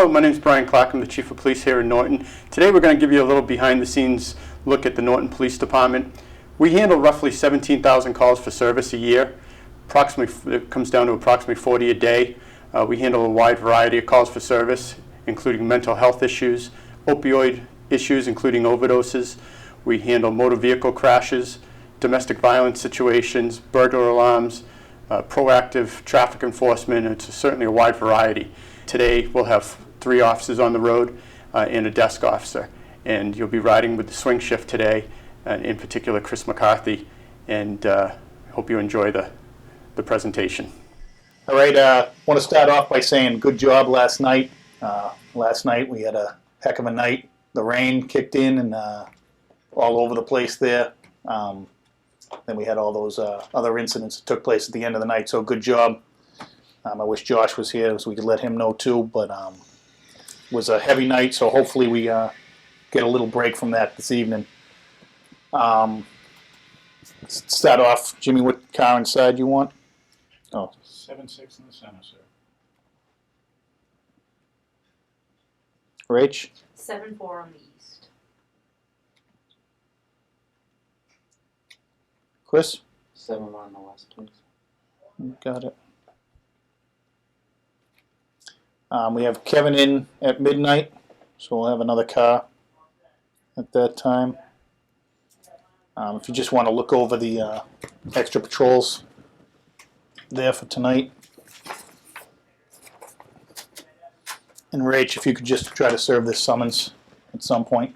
Hello, my name is Brian Clark. I'm the Chief of Police here in Norton. Today we're going to give you a little behind-the-scenes look at the Norton Police Department. We handle roughly 17,000 calls for service a year. It comes down to approximately 40 a day. We handle a wide variety of calls for service, including mental health issues, opioid issues, including overdoses. We handle motor vehicle crashes, domestic violence situations, burglar alarms, proactive traffic enforcement. It's certainly a wide variety. Today we'll have 3 officers on the road and a desk officer, and you'll be riding with the swing shift today, in particular Chris McCarthy, and hope you enjoy the presentation. All right, want to start off by saying good job last night. Last night we had a heck of a night. The rain kicked in and all over the place there. Then we had all those other incidents that took place at the end of the night, so good job. I wish Josh was here so we could let him know too, but it was a heavy night, so hopefully we get a little break from that this evening. Start off, Jimmy, what car inside you want? Oh. 7-6 in the center, sir. Rach? 7-4 on the east. Chris? 7 on the west, please. Got it. We have Kevin in at midnight, so we'll have another car at that time. If you just want to look over the extra patrols there for tonight. And Rach, if you could just try to serve this summons at some point.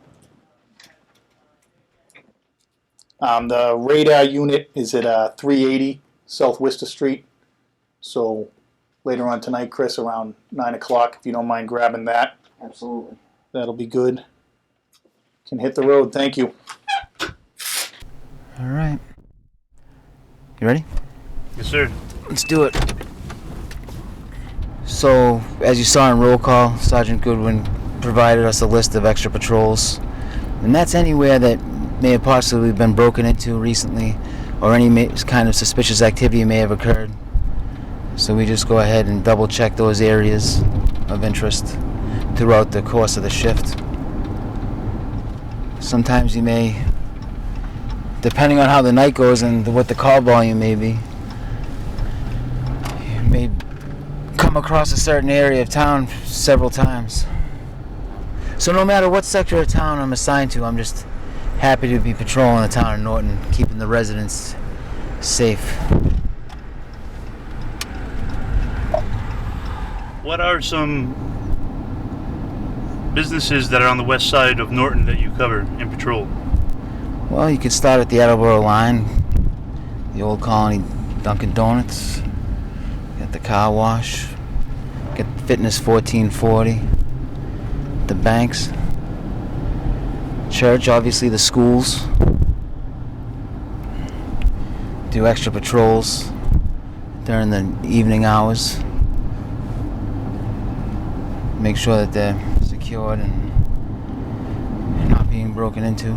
The radar unit is at 380 South Worcester Street. So later on tonight, Chris, around 9 o'clock, if you don't mind grabbing that. Absolutely. That'll be good. Can hit the road. Thank you. All right. You ready? Yes, sir. Let's do it. So, as you saw in roll call, Sergeant Goodwin provided us a list of extra patrols. And that's anywhere that may have possibly been broken into recently, or any kind of suspicious activity may have occurred. So we just go ahead and double check those areas of interest throughout the course of the shift. Sometimes you may, depending on how the night goes and what the call volume may be, you may come across a certain area of town several times. So no matter what sector of town I'm assigned to, I'm just happy to be patrolling the town of Norton, keeping the residents safe. What are some businesses that are on the west side of Norton that you cover and patrol? Well, you could start at the Attleboro line, the Old Colony Dunkin' Donuts, get the car wash, get Fitness 1440, the banks, church, obviously the schools, do extra patrols during the evening hours, make sure that they're secured and not being broken into.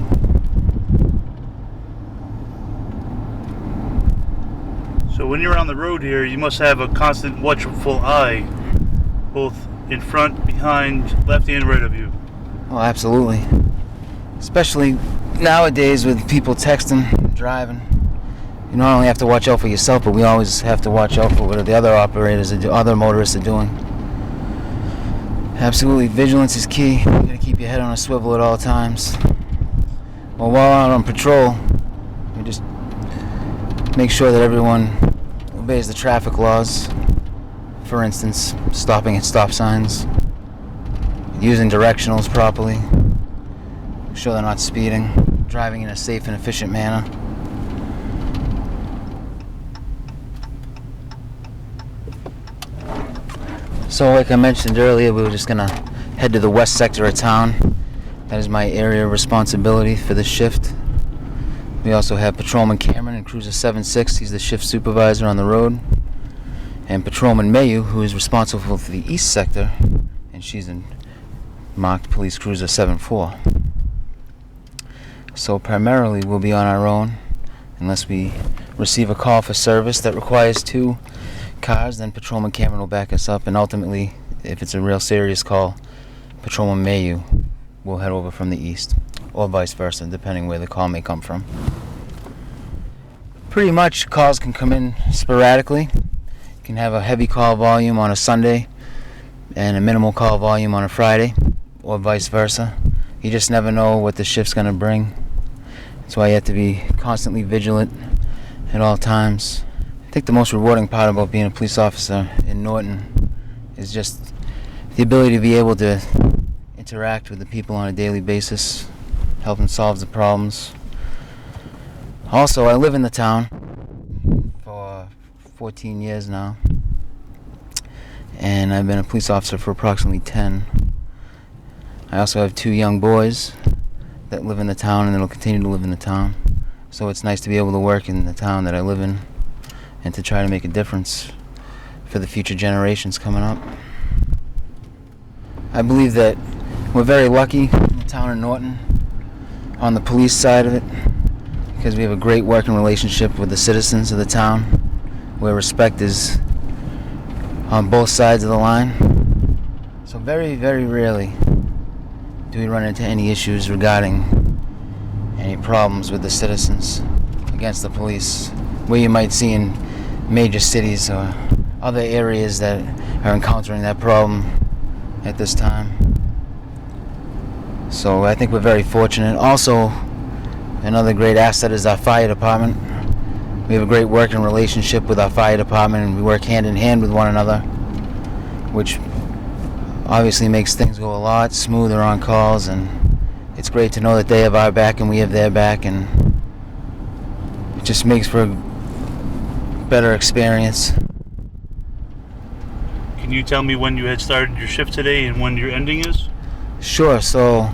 So when you're on the road here, you must have a constant watchful eye, both in front, behind, left and right of you. Oh, absolutely. Especially nowadays with people texting, driving. You not only have to watch out for yourself, but we always have to watch out for what the other operators, other motorists are doing. Absolutely, vigilance is key. You gotta keep your head on a swivel at all times. Well, while out on patrol, we just make sure that everyone obeys the traffic laws. For instance, stopping at stop signs, using directionals properly, make sure they're not speeding, driving in a safe and efficient manner. So like I mentioned earlier, we were just gonna head to the west sector of town. That is my area of responsibility for the shift. We also have Patrolman Cameron in Cruiser 76. He's the shift supervisor on the road. And Patrolman Mayu, who is responsible for the east sector, and she's in marked Police Cruiser 74. So primarily we'll be on our own unless we receive a call for service that requires 2 cars. Then Patrolman Cameron will back us up, and ultimately if it's a real serious call, Patrolman Mayu will head over from the east, or vice versa, depending where the call may come from. Pretty much, calls can come in sporadically. You can have a heavy call volume on a Sunday and a minimal call volume on a Friday, or vice versa. You just never know what the shift's going to bring. That's why you have to be constantly vigilant at all times. I think the most rewarding part about being a police officer in Norton is just the ability to be able to interact with the people on a daily basis, help them solve the problems. Also, I live in the town for 14 years now, and I've been a police officer for approximately 10. I also have 2 young boys that live in the town and that will continue to live in the town. So it's nice to be able to work in the town that I live in and to try to make a difference for the future generations coming up. I believe that we're very lucky in the town of Norton on the police side of it, because we have a great working relationship with the citizens of the town, where respect is on both sides of the line. So very, very rarely do we run into any issues regarding any problems with the citizens against the police, where you might see in major cities or other areas that are encountering that problem at this time. So I think we're very fortunate. Also, another great asset is our fire department. We have a great working relationship with our fire department, and we work hand in hand with one another, which obviously makes things go a lot smoother on calls, and it's great to know that they have our back and we have their back, and it just makes for a better experience. Can you tell me when you had started your shift today and when your ending is? Sure, so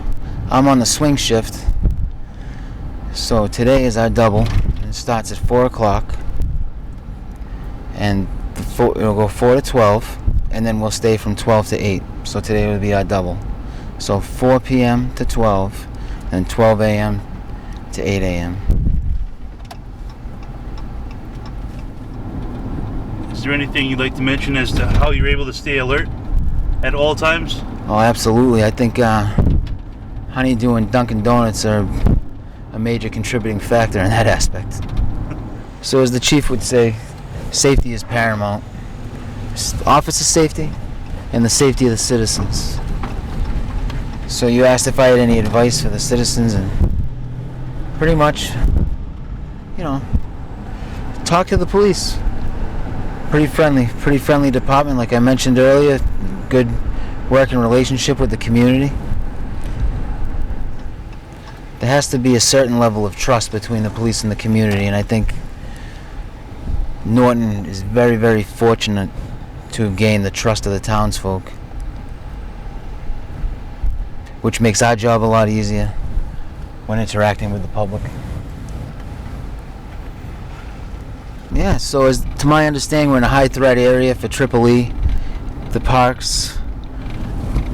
I'm on the swing shift. So today is our double. It starts at 4 o'clock, and it'll go 4 to 12, and then we'll stay from 12 to 8. So today will be our double. So 4 p.m. to 12, and 12 a.m. to 8 a.m. Is there anything you'd like to mention as to how you're able to stay alert at all times? Oh, absolutely. I think Honeydew and Dunkin' Donuts are a major contributing factor in that aspect. So as the chief would say, safety is paramount. Officer safety and the safety of the citizens. So you asked if I had any advice for the citizens, and pretty much, talk to the police. Pretty friendly department, like I mentioned earlier. Good working relationship with the community. There has to be a certain level of trust between the police and the community, and I think Norton is very, very fortunate to have gained the trust of the townsfolk, which makes our job a lot easier when interacting with the public. Yeah, so as to my understanding, we're in a high threat area for Triple E. The parks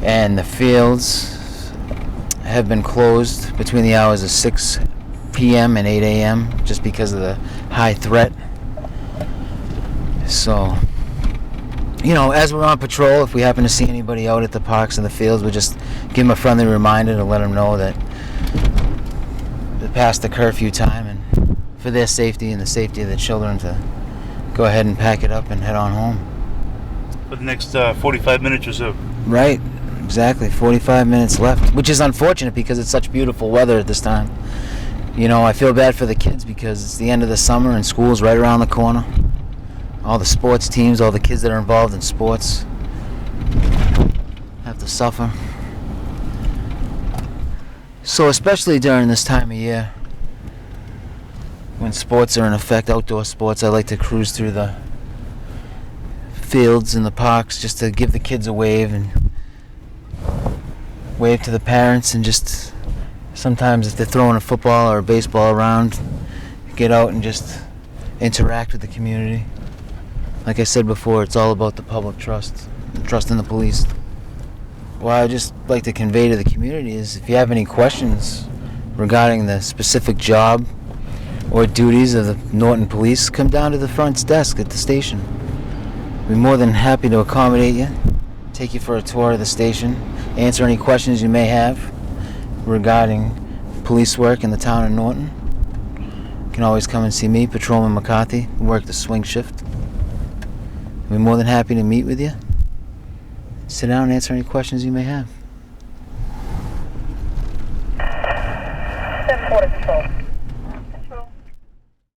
and the fields have been closed between the hours of 6 p.m. and 8 a.m. just because of the high threat. So, as we're on patrol, if we happen to see anybody out at the parks and the fields, we just give them a friendly reminder to let them know that they're past the curfew time, and for their safety and the safety of the children, to go ahead and pack it up and head on home. For the next 45 minutes or so. Right, exactly. 45 minutes left, which is unfortunate because it's such beautiful weather at this time. I feel bad for the kids because it's the end of the summer and school's right around the corner. All the sports teams, all the kids that are involved in sports have to suffer. So especially during this time of year, when sports are in effect, outdoor sports, I like to cruise through the fields and the parks just to give the kids a wave and wave to the parents, and just sometimes if they're throwing a football or a baseball around, get out and just interact with the community. Like I said before, it's all about the public trust in the police. What I'd just like to convey to the community is, if you have any questions regarding the specific job or duties of the Norton Police, come down to the front desk at the station. We're more than happy to accommodate you take you for a tour of the station, answer any questions you may have regarding police work in the town of Norton. You can always come and see me, Patrolman McCarthy, who work the swing shift. I'll be more than happy to meet with you. Sit down and answer any questions you may have.